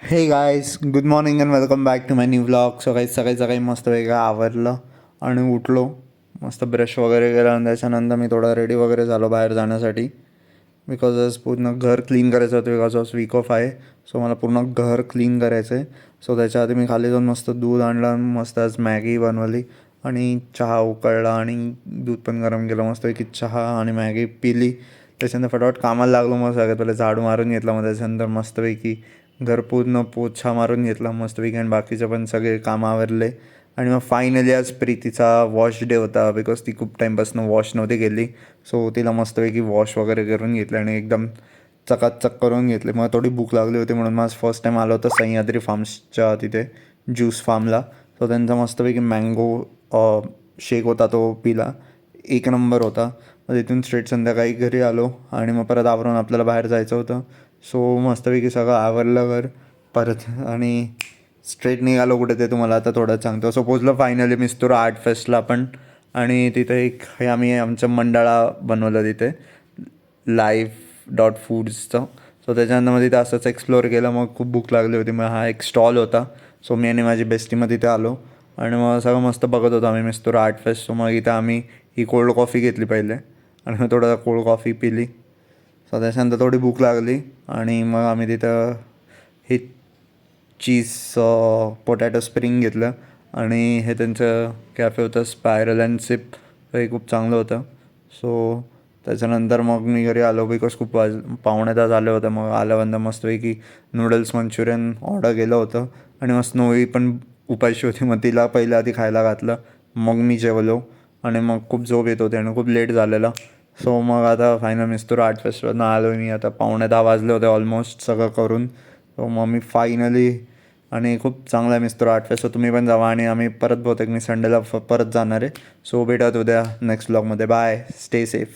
हे guys, good morning and welcome back to my new vlog. सकाळी सकाळी सकाळी मस्त वेगळं आवरलं आणि उठलो. मस्त ब्रश वगैरे केला आणि त्याच्यानंतर मी थोडा रेडी वगैरे झालो बाहेर जाण्यासाठी. बिकॉज आज पूर्ण घर क्लीन करायचं होतं. बिकॉज आज वीक ऑफ आहे, सो मला पूर्ण घर क्लीन करायचं आहे. सो त्याच्या आधी मी खाली जाऊन मस्त दूध आणलं, मस्त आज मॅगी बनवली आणि चहा उकळला आणि दूध पण गरम केलं. मस्तपैकी चहा आणि मॅगी पिली. त्याच्यानंतर फटाफट कामाला लागलो. मग सगळ्यात पहिले झाडू मारून घेतला. मग त्याच्यानंतर मस्तपैकी घर पूर्ण पोछा मारून घेतला मस्तपैकी आणि बाकीचे पण सगळे कामं आवरले. आणि मग फायनली आज प्रीतीचा वॉश डे होता. बिकॉज ती खूप टाईमपासून वॉश नव्हती गेली. सो तिला मस्तपैकी वॉश वगैरे करून घेतले आणि एकदम चकाचक करून घेतले. मग थोडी भूक लागली होती म्हणून माझं फर्स्ट टाईम आलं होतं सह्याद्री फार्म्सच्या तिथे ज्यूस फार्मला. सो त्यांचा मस्तपैकी मँगो शेक होता, तो पिला. एक नंबर होता. मग तिथून स्ट्रेट संध्याकाळी घरी आलो आणि मग परत आवरून आपल्याला बाहेर जायचं होतं. सो मस्तपैकी सगळं आवरलं घर परत आणि स्ट्रेट निघालो कुठे ते तुम्हाला आता थोडं सांगतो. सो पोचलो फायनली मिस्तूर आर्ट फेस्टला पण. आणि तिथे एक हे आम्ही आमचं मंडळा बनवलं तिथे life.foodsचं. सो त्याच्यानंतर मग तिथे असंच एक्सप्लोअर केलं. मग खूप भूक लागली होती. मग हा एक स्टॉल होता. सो मी आणि माझी बेस्टी मग तिथे आलो आणि मग सगळं मस्त बघत होतो आम्ही मिस्तूर आर्ट फेस्ट. सो मग इथं आम्ही ही कोल्ड कॉफी घेतली पहिले आणि मग थोडं कोल्ड कॉफी पिली. सो त्याच्यानंतर थोडी भूक लागली आणि मग आम्ही तिथं हे चीज पोटॅटो स्प्रिंग घेतलं आणि हे त्यांचं कॅफे होतं स्पायरल अँड सिप. हे खूप चांगलं होतं. सो त्याच्यानंतर मग मी घरी आलो बिकॉज खूप पावणे तास आले होते. मग आल्यानंतर मस्तपैकी नूडल्स मंचुरियन ऑर्डर केलं होतं आणि मग स्नोई पण उपाशी होती. मग तिला पहिल्या आधी खायला घातलं, मग मी जेवलो आणि मग खूप झोप येत होती आणि खूप लेट झालेला. सो मग आता फायनल मिस्तूर आर्ट फेस्टवरनं आलो मी. आता 9:15 वाजले होते ऑलमोस्ट सगळं करून. सो मग मी फायनली आणि खूप चांगला आहे मिस्तूर आर्ट फेस्ट. सो तुम्ही पण जावा आणि आम्ही परत बहुतेक मी संडेला परत जाणार आहे. सो भेटत उद्या नेक्स्ट ब्लॉगमध्ये. Bye, stay safe.